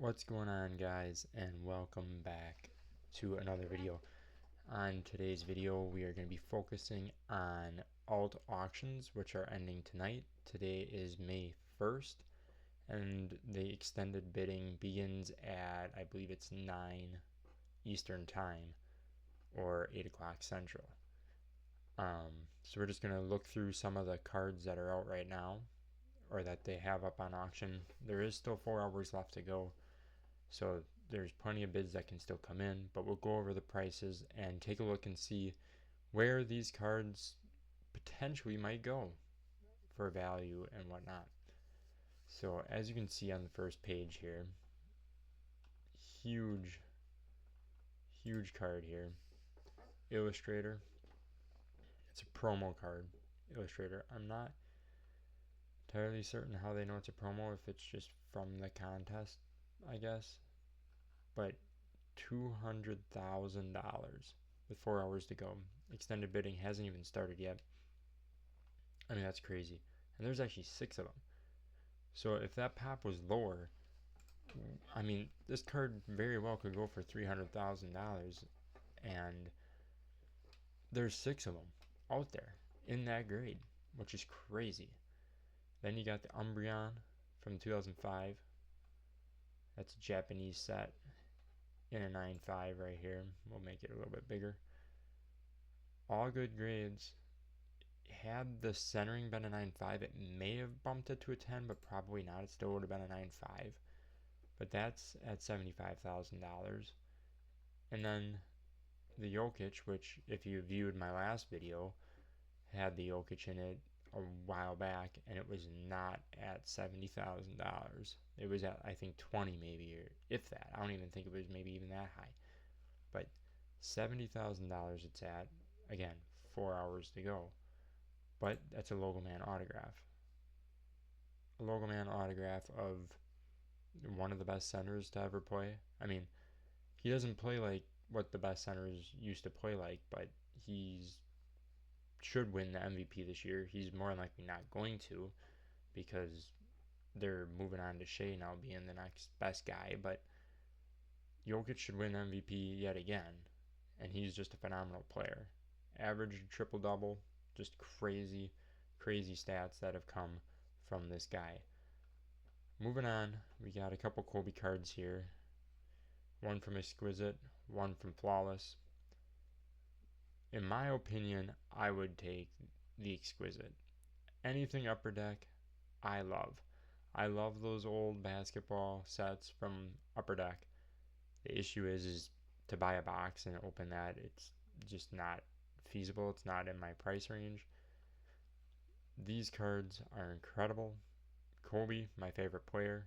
What's going on, guys, and welcome back to another video. On today's video we are going to be focusing on alt auctions, which are ending tonight. Today is May 1st and the extended bidding begins at, I believe it's 9 Eastern time or 8 o'clock Central. So we're just going to look through some of the cards that are out right now, or that they have up on auction. There is still 4 hours left to go, so there's plenty of bids that can still come in, but we'll go over the prices and take a look and see where these cards potentially might go for value and whatnot. So as you can see on the first page here, huge card here, Illustrator. It's a promo card, Illustrator. I'm not entirely certain how they know it's a promo, if it's just from the contest, I guess. But $200,000 with 4 hours to go. Extended bidding hasn't even started yet. I mean, that's crazy. And there's actually 6 of them. So if that pop was lower, I mean, this card very well could go for $300,000, and there's 6 of them out there in that grade, which is crazy. Then you got the Umbreon from 2005. That's a Japanese set in a 9.5 right here. We'll make it a little bit bigger. All good grades. Had the centering been a 9.5, it may have bumped it to a 10, but probably not. It still would have been a 9.5. But that's at $75,000. And then the Jokic, which if you viewed my last video, had the Jokic in it a while back, and it was not at $70,000. It was at, I think, 20 maybe, or if that. I don't even think it was maybe even that high. But $70,000 it's at. Again, 4 hours to go. But that's a Logoman autograph. A Logoman autograph of one of the best centers to ever play. I mean, he doesn't play like what the best centers used to play like, but he's should win the MVP this year. He's more than likely not going to, because they're moving on to Shea now being the next best guy. But Jokic should win MVP yet again, and he's just a phenomenal player. Average triple-double, just crazy stats that have come from this guy. Moving on, we got a couple Kobe cards here. One from Exquisite, one from Flawless. In my opinion, I would take the Exquisite. Anything Upper Deck, I love. I love those old basketball sets from Upper Deck. The issue is to buy a box and open that, it's just not feasible. It's not in my price range. These cards are incredible. Kobe, my favorite player,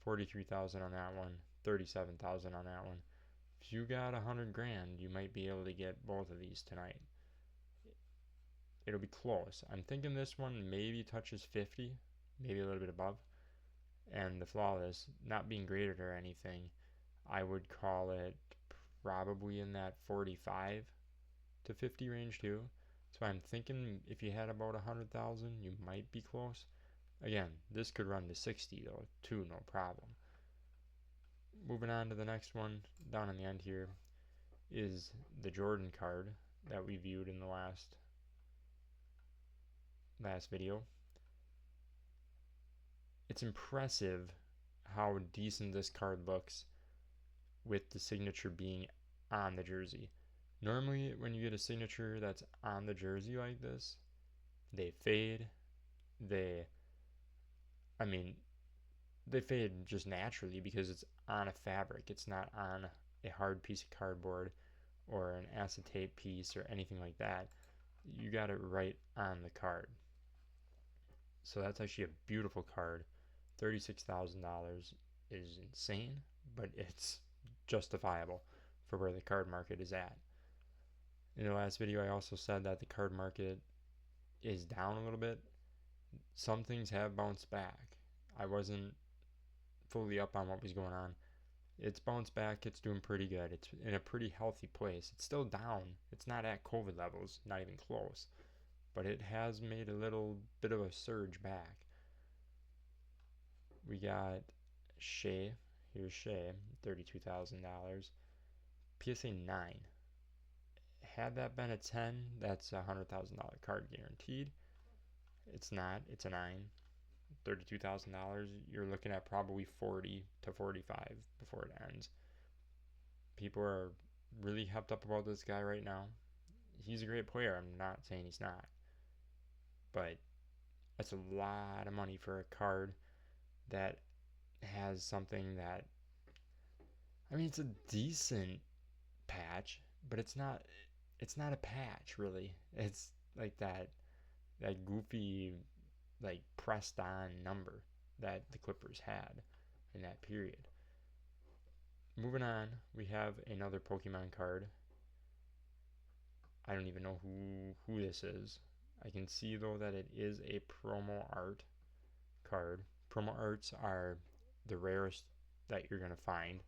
$43,000 on that one, $37,000 on that one. If you got $100,000, you might be able to get both of these tonight. It'll be close. I'm thinking this one maybe touches 50, maybe a little bit above. And the Flawless, not being graded or anything, I would call it probably in that 45 to 50 range too. So I'm thinking if you had about 100,000, you might be close. Again, this could run to 60 though too, no problem. Moving on to the next one, down on the end here, is the Jordan card that we viewed in the last video. It's impressive how decent this card looks with the signature being on the jersey. Normally when you get a signature that's on the jersey like this, they fade. They fade just naturally because it's on a fabric. It's not on a hard piece of cardboard or an acetate piece or anything like that. You got it right on the card. So that's actually a beautiful card. $36,000 is insane, but it's justifiable for where the card market is at. In the last video, I also said that the card market is down a little bit. Some things have bounced back. I wasn't fully up on what was going on. It's bounced back. It's doing pretty good. It's in a pretty healthy place. It's still down. It's not at COVID levels, not even close, but it has made a little bit of a surge back. We got Shea Here's Shea, $32,000. PSA 9. Had that been a 10, that's a $100,000 card guaranteed. It's not. It's a 9. $32,000. You're looking at probably 40 to 45 before it ends. People are really hyped up about this guy right now. He's a great player. I'm not saying he's not. But that's a lot of money for a card that has something that, I mean, it's a decent patch, but it's not a patch really. It's like that goofy, like, pressed on number that the Clippers had in that period. Moving on, we have another Pokemon card. I don't even know who this is. I can see though that it is a promo art card. Promo arts are the rarest that you're going to find,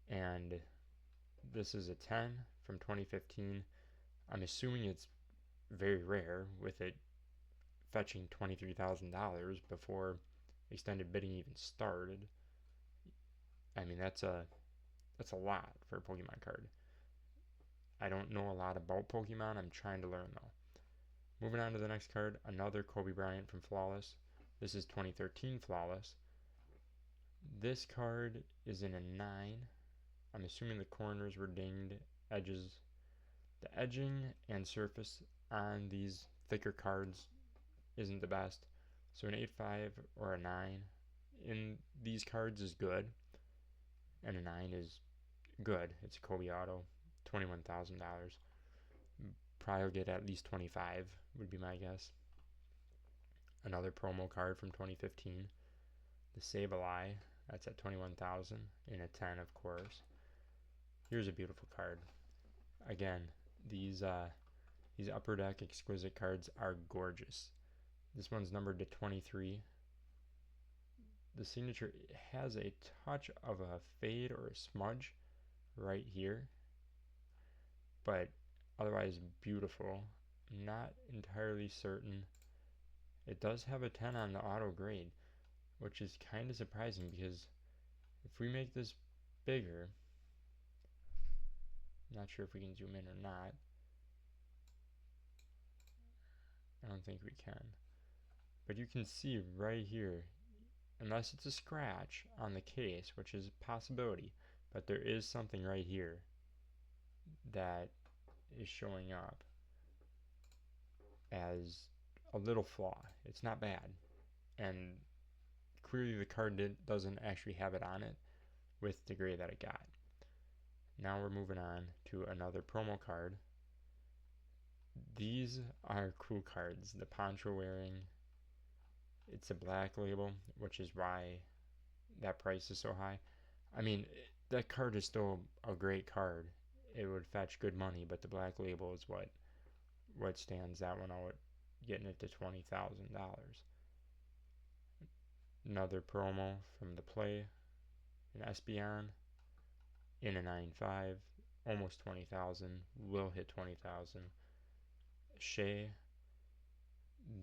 and this is a 10 from 2015. I'm assuming it's very rare, with it fetching $23,000 before extended bidding even started. I mean, that's a lot for a Pokemon card. I don't know a lot about Pokemon. I'm trying to learn though. Moving on to the next card, another Kobe Bryant from Flawless. This is 2013 Flawless. This card is in a 9. I'm assuming the corners were dinged, edges. The edging and surface on these thicker cards isn't the best. So an 8.5 or a 9 in these cards is good, and a 9 is good. It's a Kobe Auto, $21,000. Probably will get at least 25 would be my guess. Another promo card from 2015, the Sableye. That's at 21,000 in a 10, of course. Here's a beautiful card. Again, these Upper Deck exquisite cards are gorgeous. This one's numbered to 23. The signature has a touch of a fade or a smudge right here, but otherwise beautiful. Not entirely certain. It does have a 10 on the auto grade, which is kind of surprising because if we make this bigger, not sure if we can zoom in or not. I don't think we can. But you can see right here, unless it's a scratch on the case, which is a possibility, but there is something right here that is showing up as a little flaw. It's not bad, and clearly the card doesn't actually have it on it with the gray that it got. Now we're moving on to another promo card. These are cool cards. The Poncho wearing, it's a black label, which is why that price is so high. I mean, that card is still a great card. It would fetch good money, but the black label is what stands that one out, getting it to $20,000. Another promo from the Play, an Espeon in a 9.5, almost 20,000, will hit 20,000. Shea.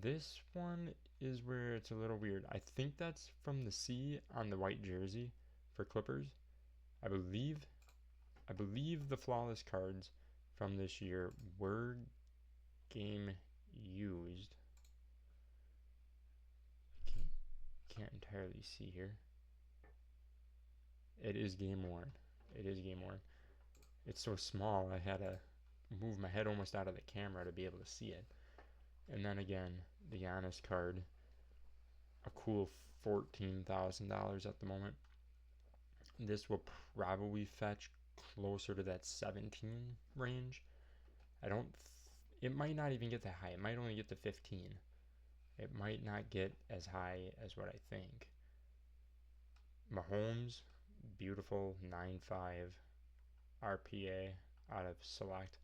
This one is where it's a little weird. I think that's from the C on the white jersey for Clippers. I believe the Flawless cards from this year were game used. Can't entirely see here. It is game worn. It is game worn. It's so small I had to move my head almost out of the camera to be able to see it. And then again, the Giannis card, a cool $14,000 at the moment. This will probably fetch closer to that 17 range. It might not even get that high. It might only get to 15. It might not get as high as what I think. Mahomes, beautiful 9.5 RPA out of Select.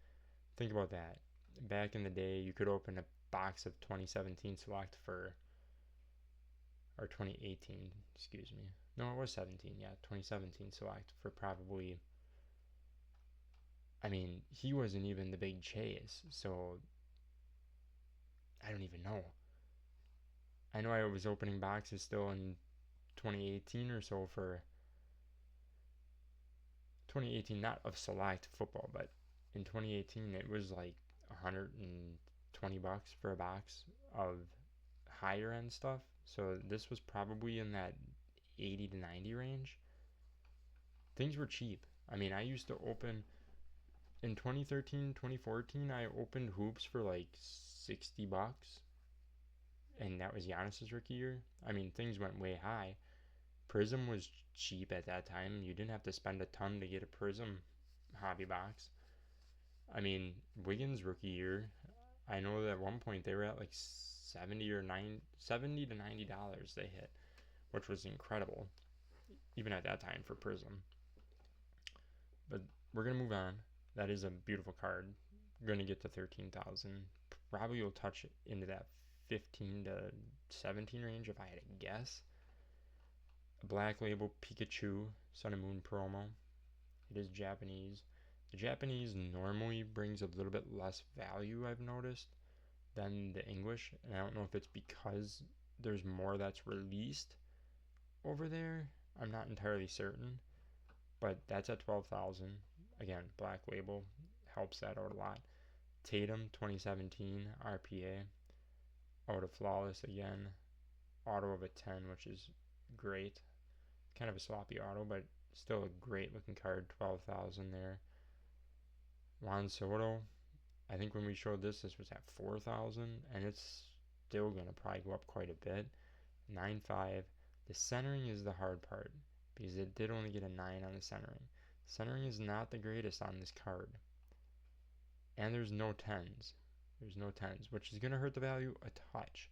Think about that. Back in the day, you could open a box of 2017 Select or 2018, excuse me. No, it was 17, yeah, 2017 Select for probably, I mean, he wasn't even the big chase, so I don't even know. I know I was opening boxes still in 2018 or so for 2018, not of select football, but in 2018 it was like $120 for a box of higher end stuff. So this was probably in that 80 to 90 range. Things were cheap. I mean, I used to open in 2013, 2014, I opened hoops for like $60, and that was Giannis's rookie year. I mean, things went way high. Prism was cheap at that time. You didn't have to spend a ton to get a Prism hobby box. I mean, Wiggins' rookie year, I know that at one point they were at like 70 or 9 70 to $90 they hit, which was incredible even at that time for Prism. But we're gonna move on. That is a beautiful card. We're gonna get to 13,000. Probably will touch into that 15 to 17 range if I had to guess. A Black Label Pikachu Sun and Moon promo. It is Japanese. The Japanese normally brings a little bit less value, I've noticed, than the English. And I don't know if it's because there's more that's released over there. I'm not entirely certain. But that's at 12,000. Again, Black Label helps that out a lot. Tatum 2017 RPA. Out of Flawless again. Auto of a 10, which is great. Kind of a sloppy auto, but still a great looking card. 12,000 there. Juan Soto. I think when we showed this was at 4,000, and it's still going to probably go up quite a bit. 9.5. The centering is the hard part, because it did only get a 9 on the centering. Centering is not the greatest on this card. And there's no 10s. There's no 10s, which is going to hurt the value a touch,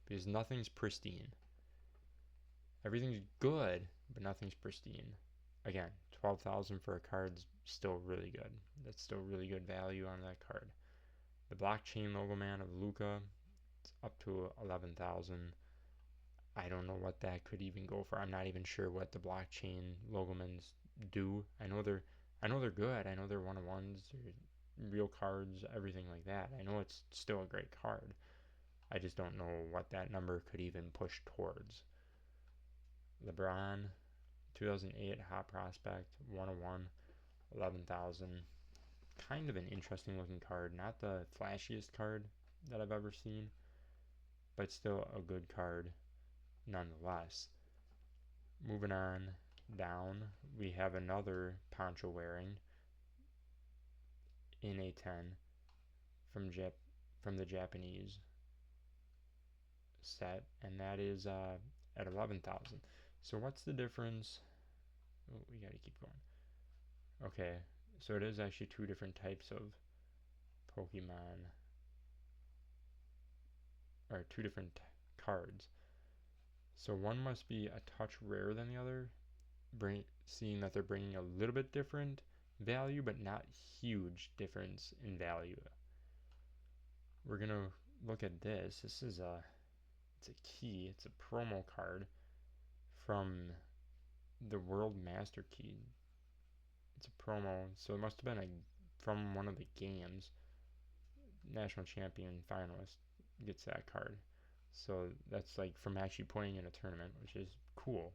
because nothing's pristine. Everything's good, but nothing's pristine. Again, 12,000 for a card's still really good. That's still really good value on that card. The blockchain logo man of Luka, it's up to 11,000. I don't know what that could even go for. I'm not even sure what the blockchain logomans do. I know they're good. I know they're one-of-ones, they're real cards, everything like that. I know it's still a great card. I just don't know what that number could even push towards. LeBron, 2008 Hot Prospect, 101, 11,000. Kind of an interesting looking card. Not the flashiest card that I've ever seen, but still a good card nonetheless. Moving on down, we have another Poncho wearing in a 10 from the Japanese set, and that is at 11,000. So what's the difference? Oh, we gotta keep going. Okay, so it is actually two different types of Pokemon, or two different cards. So one must be a touch rarer than the other, seeing that they're bringing a little bit different value, but not huge difference in value. We're gonna look at this. This is it's a key. It's a promo card from the World Master Key. It's a promo, so it must have been from one of the games. National champion finalist gets that card. So that's like from actually playing in a tournament, which is cool.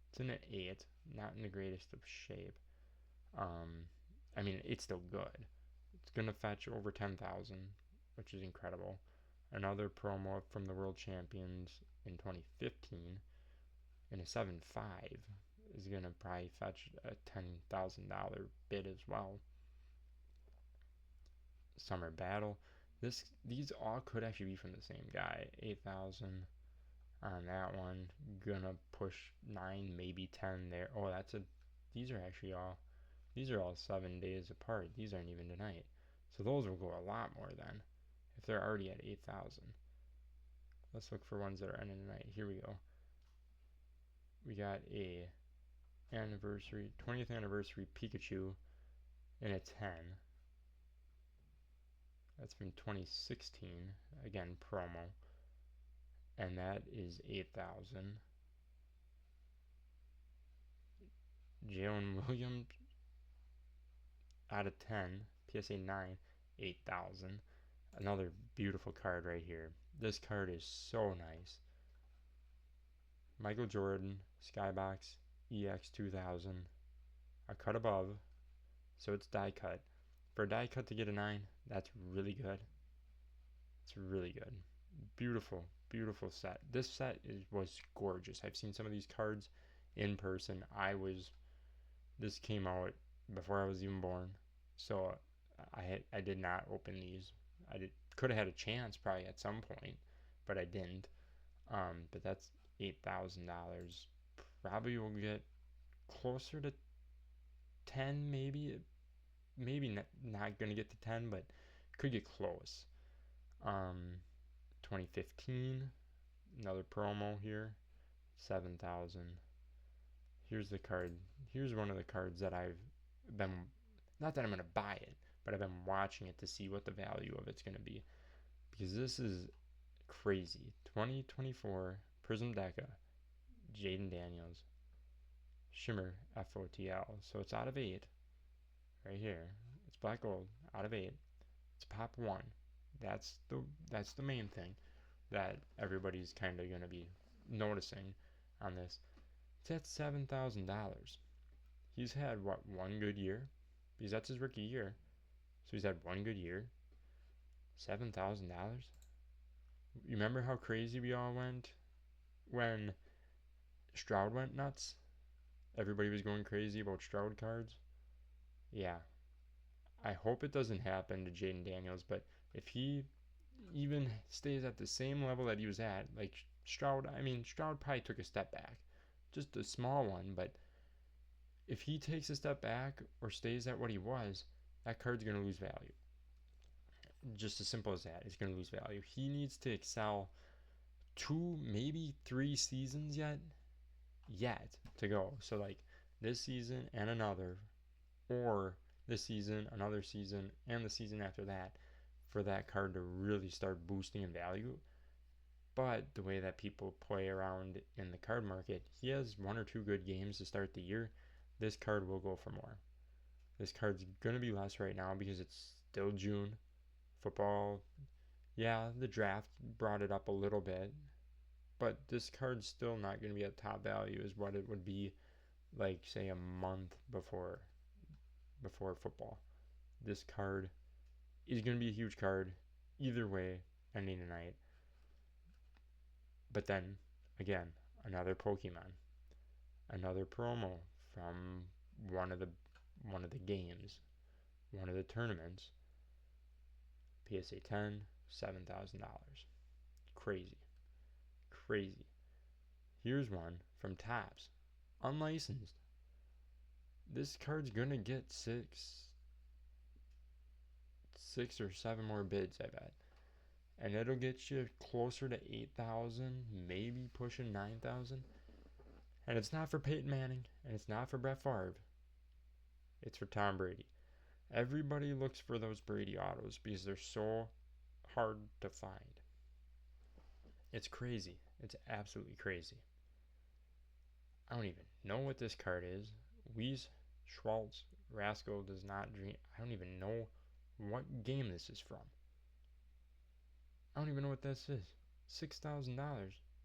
It's in an 8, not in the greatest of shape. I mean, it's still good. It's gonna fetch over 10,000, which is incredible. Another promo from the World Champions in 2015 in a 7.5 is gonna probably fetch a $10,000 bid as well. Summer Battle. These all could actually be from the same guy. 8,000 on that one. Gonna push 9, maybe 10 there. Oh, these are all 7 days apart. These aren't even tonight. So those will go a lot more then, if they're already at 8,000. Let's look for ones that are ending tonight. Here we go. We got a 20th anniversary Pikachu in a 10. That's from 2016. Again, promo. And that is 8,000. Jalen Williams out of 10. PSA 9, 8,000. Another beautiful card right here. This card is so nice. Michael Jordan, Skybox EX 2000. A cut above, So it's die cut. For a die cut to get a 9, that's really good. It's really good. Beautiful, beautiful set. This set was gorgeous. I've seen some of these cards in person. This came out before I was even born, so I did not open these. Could have had a chance probably at some point, but I didn't. But that's $8,000. Probably will get closer to 10, maybe not gonna get to 10, but could get close. 2015, another promo here, 7,000. Here's the card. Here's one of the cards that I've been, not that I'm gonna buy it, but I've been watching it to see what the value of it's gonna be, because this is crazy. 2024 Prism Deca, Jaden Daniels, Shimmer FOTL. So it's out of 8, right here. It's black gold, out of 8. It's pop 1. That's the main thing that everybody's kind of gonna be noticing on this. It's at $7,000. He's had one good year, because that's his rookie year. So he's had one good year. $7,000. You remember how crazy we all went when Stroud went nuts? Everybody was going crazy about Stroud cards. Yeah. I hope it doesn't happen to Jaden Daniels, but if he even stays at the same level that he was at, like Stroud probably took a step back. Just a small one, but if he takes a step back or stays at what he was, that card's going to lose value. Just as simple as that. It's going to lose value. He needs to excel 2, maybe 3 seasons yet to go. So like this season and another, or this season, another season, and the season after that, for that card to really start boosting in value. But the way that people play around in the card market, he has 1 or 2 good games to start the year. This card will go for more. This card's going to be less right now because it's still June. Football, yeah, the draft brought it up a little bit, but this card's still not going to be at top value as what it would be, like, say, a month before football. This card is going to be a huge card either way, ending tonight. But then, again, another Pokemon, another promo from one of the games, one of the tournaments. PSA 10, $7,000. Crazy. Here's one from Topps, unlicensed. This card's gonna get six or 7 more bids, I bet. And it'll get you closer to 8,000, maybe pushing 9,000. And it's not for Peyton Manning, and it's not for Brett Favre. It's for Tom Brady. Everybody looks for those Brady autos because they're so hard to find. It's crazy. It's absolutely crazy. I don't even know what this card is. Weiss Schwartz Rascal does not dream. I don't even know what game this is from. I don't even know what this is. $6,000.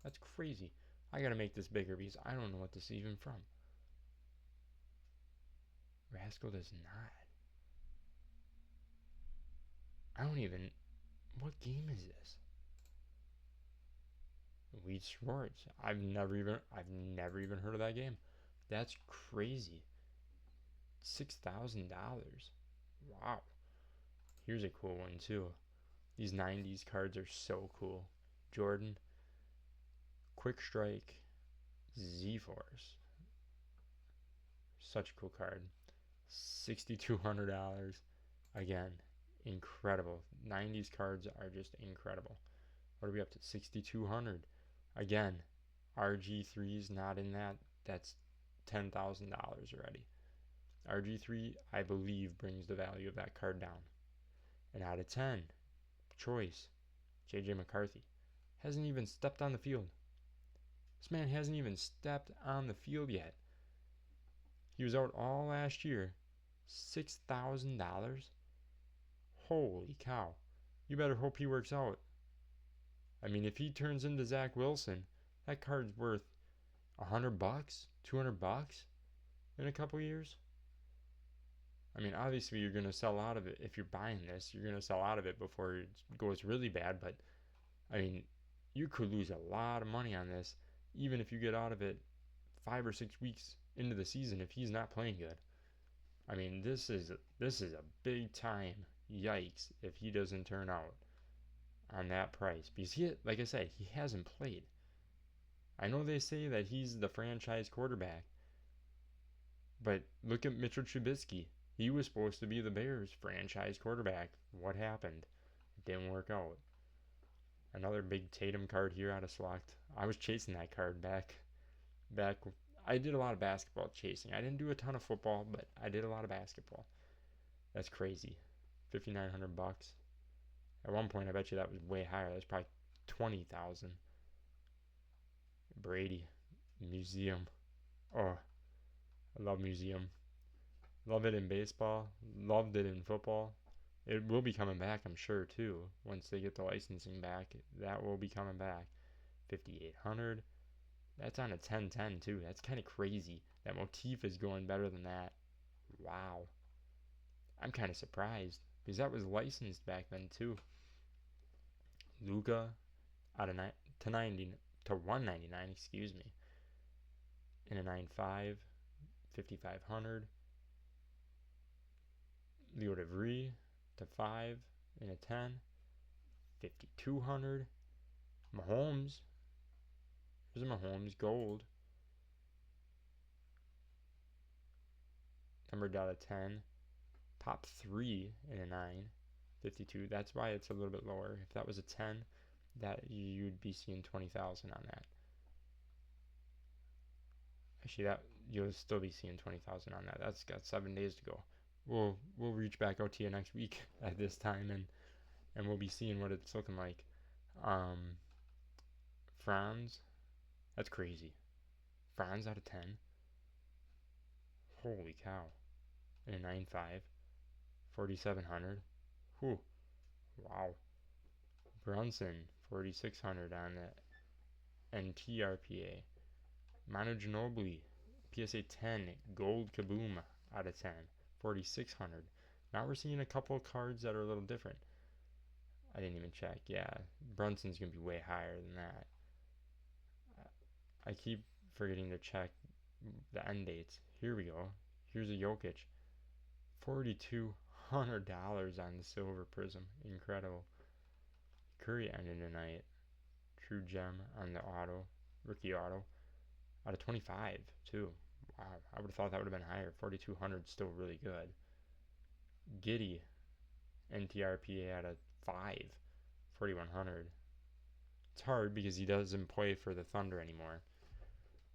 That's crazy. I gotta make this bigger because I don't know what this is even from. Rascal does not. I don't even. What game is this? Weiss Schwartz. I've never even heard of that game. That's crazy. $6,000. Wow. Here's a cool one too. These 90s cards are so cool. Jordan, Quick Strike, Z-Force. Such a cool card. $6,200. Again, incredible. 90s cards are just incredible. What are we up to? 6,200. Again, RG3's not in that. That's $10,000 already. RG3, I believe, brings the value of that card down. And out of 10, choice, JJ McCarthy. Hasn't even stepped on the field. This man hasn't even stepped on the field yet. He was out all last year. $6,000? Holy cow. You better hope he works out. I mean, if he turns into Zach Wilson, that card's worth $100, $200 in a couple years. I mean, obviously you're going to sell out of it. If you're buying this, you're going to sell out of it before it goes really bad. But, I mean, you could lose a lot of money on this, even if you get out of it 5 or 6 weeks into the season if he's not playing good. I mean, this is a big time yikes if he doesn't turn out on that price, because like I said, he hasn't played. I know they say that he's the franchise quarterback, but look at Mitchell Trubisky. He was supposed to be the Bears' franchise quarterback. What happened? It didn't work out. Another big Tatum card here out of Select. I was chasing that card back. I did a lot of basketball chasing. I didn't do a ton of football, but I did a lot of basketball. That's crazy. $5,900. At one point, I bet you that was way higher. That's probably 20,000. Brady, museum. Oh, I love museum. Love it in baseball. Loved it in football. It will be coming back, I'm sure, too. Once they get the licensing back, that will be coming back. 5,800. That's on a 10-10 too. That's kind of crazy. That motif is going better than that. Wow. I'm kind of surprised because that was licensed back then too. Luka out of to 199, excuse me. In a 9.5, 5,500. Leo DeVry to 5 in a 10, 5,200. Mahomes. Here's a Mahomes gold. Numbered out of 10. Top 3 in a 9, 52. That's why it's a little bit lower. If that was a 10, that you'd be seeing 20,000 on that. Actually, that you'll still be seeing 20,000 on that. That's got 7 days to go. We'll reach back out to you next week at this time, and we'll be seeing what it's looking like. Franz, that's crazy. Franz out of 10. Holy cow. In a 9.5. 4,700. Whew. Wow. Brunson, 4,600 on the NTRPA. Manu Ginobili, PSA 10, gold kaboom out of 10. 4,600. Now we're seeing a couple of cards that are a little different. I didn't even check. Yeah, Brunson's going to be way higher than that. I keep forgetting to check the end dates. Here we go. Here's a Jokic. $4,200 on the silver prism. Incredible. Curry ended tonight. True gem on the auto. Rookie auto. Out of 25, too. Wow. I would have thought that would have been higher. 4,200 still really good. Giddey. NTRPA out of 5. 4,100. It's hard because he doesn't play for the Thunder anymore.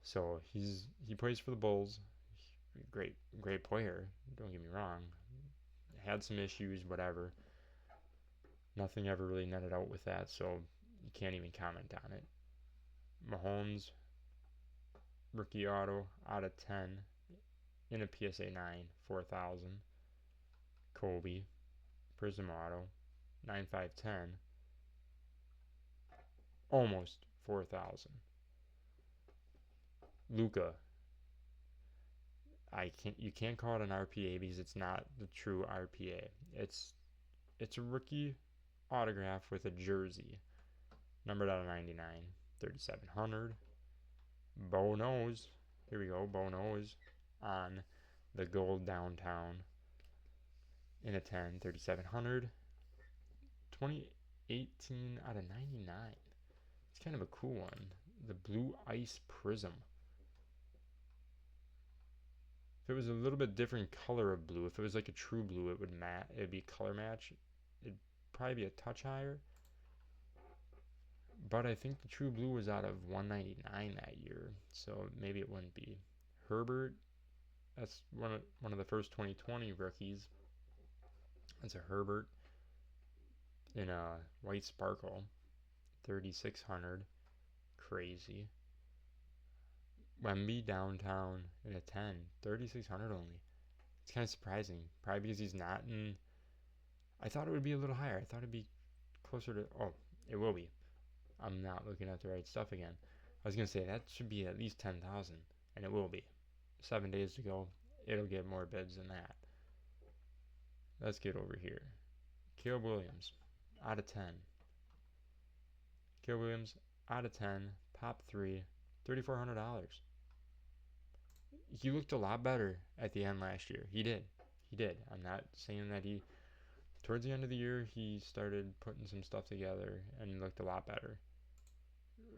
So he plays for the Bulls. Great player. Don't get me wrong. Had some issues, whatever. Nothing ever really netted out with that, so you can't even comment on it. Mahomes, rookie auto out of 10 in a PSA 9, 4,000. Kobe, prism auto, 9.510, almost 4,000. Luka, you can't call it an RPA because it's not the true RPA. It's a rookie autograph with a jersey, numbered out of 99, 3,700. Bo Knows, here we go. Bo Knows on the gold downtown in a 10, 3,700. 2018 out of 99. It's kind of a cool one. The blue ice prism. If it was a little bit different color of blue, if it was like a true blue, it'd be color match. It'd probably be a touch higher. But I think the true blue was out of 199 that year, so maybe it wouldn't be. Herbert, that's one of the first 2020 rookies. That's a Herbert in a white sparkle, 3,600. Crazy. Wemby downtown in a 10, 3,600 only. It's kind of surprising. Probably because he's not in. I thought it would be a little higher. I thought it'd be closer to. Oh, it will be. I'm not looking at the right stuff again. I was going to say that should be at least 10,000, and it will be. 7 days to go. It'll get more bids than that. Let's get over here. Caleb Williams, out of 10. Caleb Williams, out of 10. Pop 3, $3,400. He looked a lot better at the end last year. He did. He did. I'm not saying that he. Towards the end of the year, he started putting some stuff together and looked a lot better.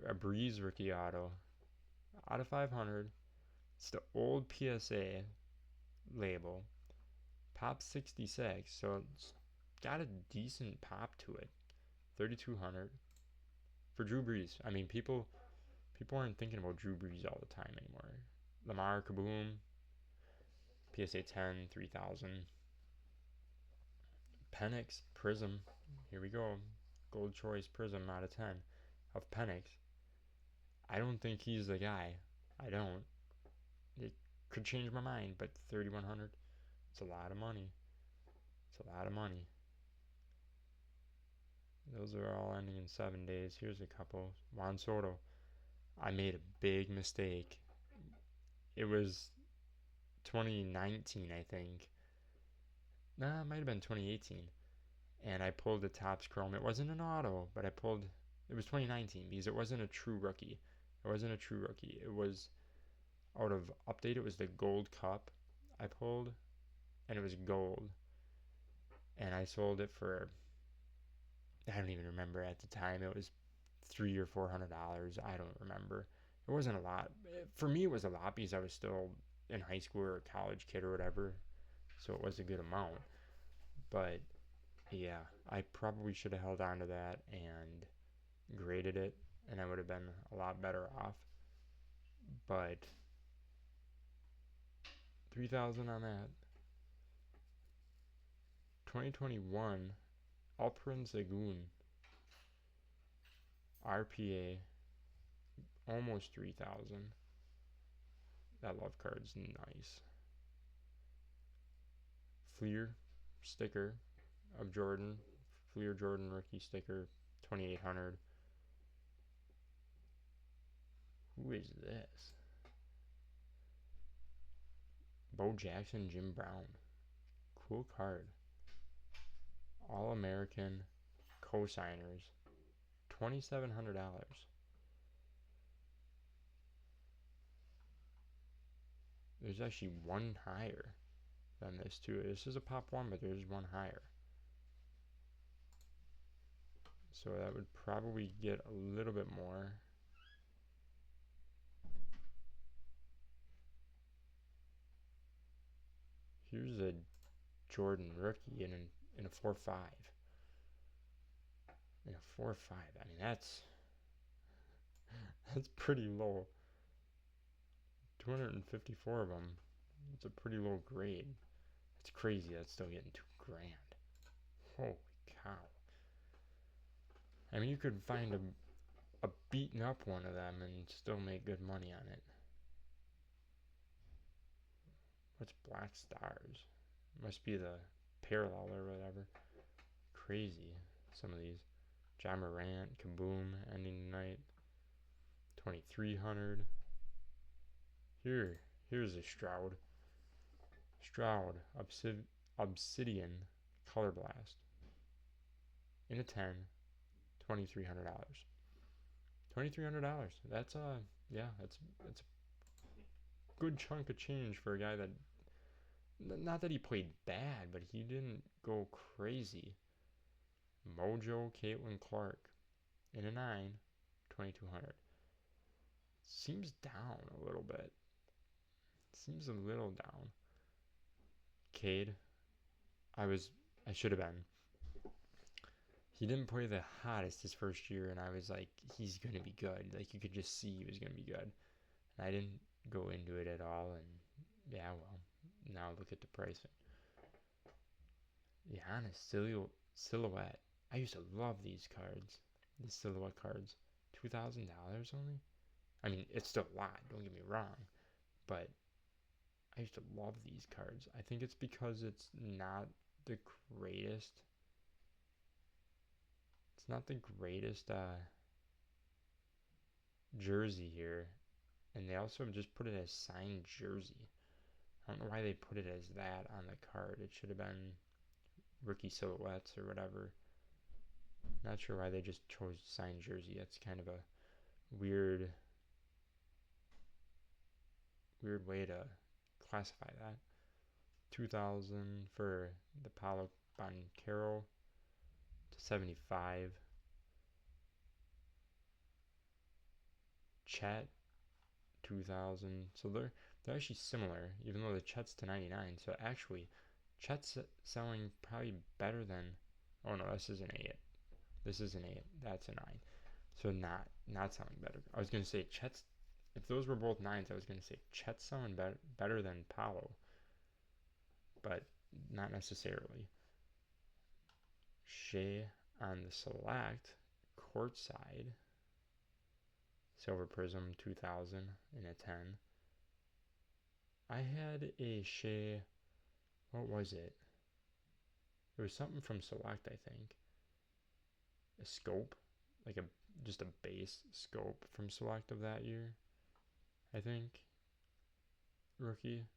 A Breeze rookie auto, out of 500. It's the old PSA label. Pop 66, so it's got a decent pop to it. 3,200 for Drew Brees. I mean, people aren't thinking about Drew Brees all the time anymore. Lamar, Kaboom, PSA 10, 3,000. Penix, Prism, here we go. Gold Choice Prism out of 10 of Penix. I don't think he's the guy. I don't. It could change my mind, but 3,100, it's a lot of money. It's a lot of money. Those are all ending in 7 days. Here's a couple. Juan Soto. I made a big mistake. It was 2019, I think. Nah, it might have been 2018. And I pulled the Topps Chrome. It wasn't an auto, but it was 2019 because it wasn't a true rookie. It wasn't a true rookie. It was out of Update. It was the Gold Cup I pulled, and it was gold. And I sold it for, I don't even remember at the time. It was $300 or $400. I don't remember. It wasn't a lot. For me, it was a lot because I was still in high school or a college kid or whatever. So it was a good amount. But yeah, I probably should have held on to that and graded it, and I would have been a lot better off. But 3,000 on that. 2021 Alperen Sengun RPA, almost 3,000. That love card's nice. Fleer sticker of Jordan. Fleer Jordan rookie sticker, 2,800. Who is this? Bo Jackson, Jim Brown. Cool card. All-American co-signers, $2,700. There's actually one higher than this too. This is a pop one, but there's one higher. So that would probably get a little bit more. Here's a Jordan rookie in a 4.5. In a 4.5. I mean, that's pretty low. 254 of them. It's a pretty low grade. It's crazy that's still getting $2,000. Holy cow. I mean, you could find a beaten up one of them and still make good money on it. What's Black Stars? Must be the parallel or whatever. Crazy. Some of these. Ja Morant, Kaboom, ending the night. 2,300. Here's a Stroud. Stroud, Obsidian, Color Blast. In a 10, $2,300. $2,300. That's that's a good chunk of change for a guy that, not that he played bad, but he didn't go crazy. Mojo, Caitlin Clark, in a 9, $2,200. Seems down a little bit. Seems a little down. Cade, I should have been. He didn't play the hottest his first year, and I was like, he's going to be good. Like, you could just see he was going to be good. And I didn't go into it at all, and yeah, well, now look at the pricing. Giannis Silhouette. I used to love these cards. These silhouette cards. $2,000 only? I mean, it's still a lot, don't get me wrong. But I used to love these cards. I think it's because it's not the greatest. It's not the greatest jersey here. And they also just put it as signed jersey. I don't know why they put it as that on the card. It should have been rookie silhouettes or whatever. Not sure why they just chose signed jersey. That's kind of a weird way to classify that. 2000 for the Paulo Banchero to 75. Chet 2000. So they're actually similar, even though the Chet's to 99. So actually, Chet's selling probably better than. Oh no, this is an 8. This is an 8. That's a 9. So not selling better. I was gonna say Chet's. If those were both 9s, I was gonna say Chet's selling better than Paulo, but not necessarily. Shea on the select courtside. Silver Prism 2000 in a 10. I had a Shea. What was it? It was something from Select, I think. A scope, like just a base scope from Select of that year, I think. Rookie.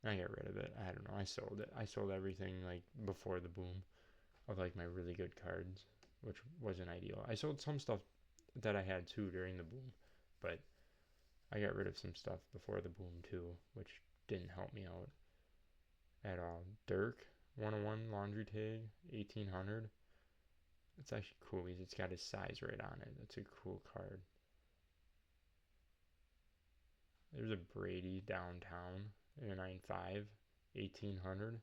I got rid of it. I don't know. I sold it. I sold everything like before the boom of like my really good cards, which wasn't ideal. I sold some stuff that I had too during the boom, but I got rid of some stuff before the boom too, which didn't help me out at all. Dirk 101 laundry tag 1800. It's actually cool because it's got his size right on it. That's a cool card. There's a Brady downtown in a 9.5 1800.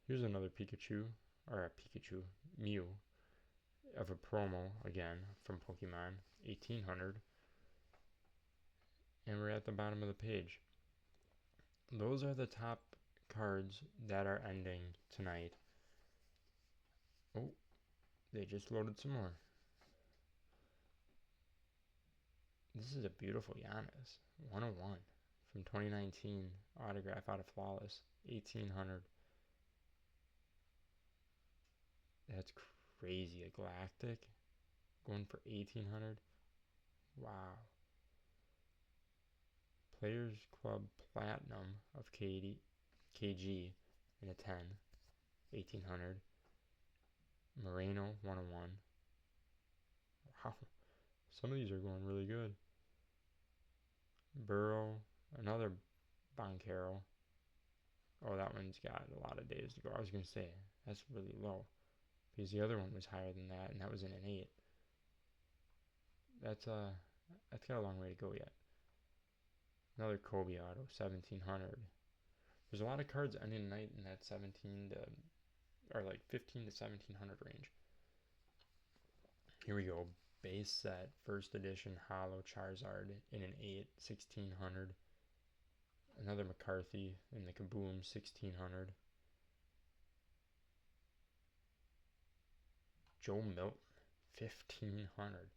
Here's another Pikachu, or a Pikachu Mew of a promo again from Pokemon 1800. And we're at the bottom of the page. Those are the top cards that are ending tonight. Oh, they just loaded some more. This is a beautiful Giannis 101 from 2019 autograph out of Flawless 1800. That's crazy. A Galactic going for 1800. Wow. Players Club Platinum of KG in a 10 1800. Moreno 101. Wow. Some of these are going really good. Burrow, another Banchero. Oh, that one's got a lot of days to go. I was going to say, that's really low. Because the other one was higher than that, and that was in an 8. That's got a long way to go yet. Another Kobe auto, 1700. There's a lot of cards ending tonight in that 17 to, or like 15 to 1700 range. Here we go. Base set, first edition Holo Charizard in an 8, 1600. Another McCarthy in the Kaboom, 1600. Joe Milton, 1500.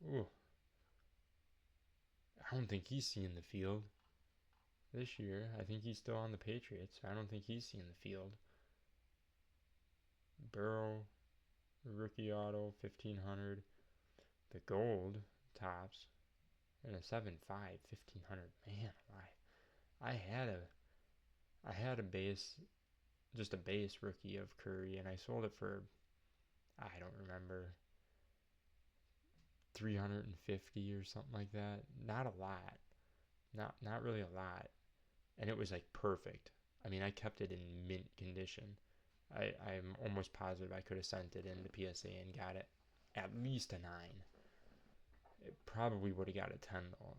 Ooh. I don't think he's seeing the field this year. I think he's still on the Patriots. I don't think he's seeing the field. Burrow, rookie auto, 1500. The gold tops and a 7.5, 1500. Man, why? I had a base, just a base rookie of Curry, and I sold it for, I don't remember, 350 or something like that. Not a lot. Not really a lot. And it was like perfect. I mean, I kept it in mint condition. I'm almost positive I could have sent it in to PSA and got it at least a 9. It probably would have got a 10 though.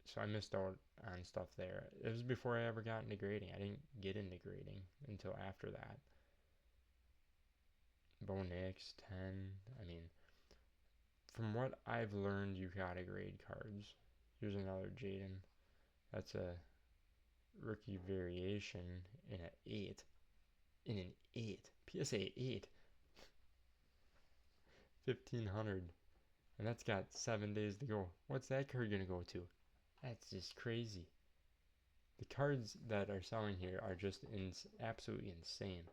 So I missed out on stuff there. It was before I ever got into grading. I didn't get into grading until after that. Bo Nix, 10. I mean, from what I've learned, you gotta grade cards. Here's another Jaden. That's a rookie variation in an 8. In an 8. PSA 8. 1500. And that's got 7 days to go. What's that card gonna go to? That's just crazy. The cards that are selling here are just absolutely insane.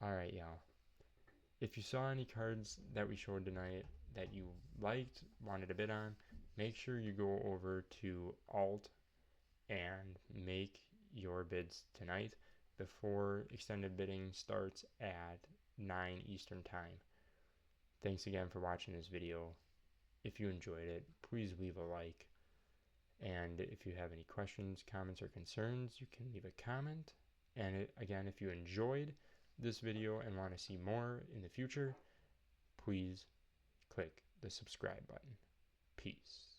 Alright, y'all. If you saw any cards that we showed tonight that you liked, wanted to bid on, make sure you go over to Alt and make your bids tonight. before extended bidding starts at 9 Eastern Time. Thanks again for watching this video. If you enjoyed it, please leave a like. And if you have any questions, comments, or concerns, you can leave a comment. And again, if you enjoyed this video and want to see more in the future, please click the subscribe button. Peace.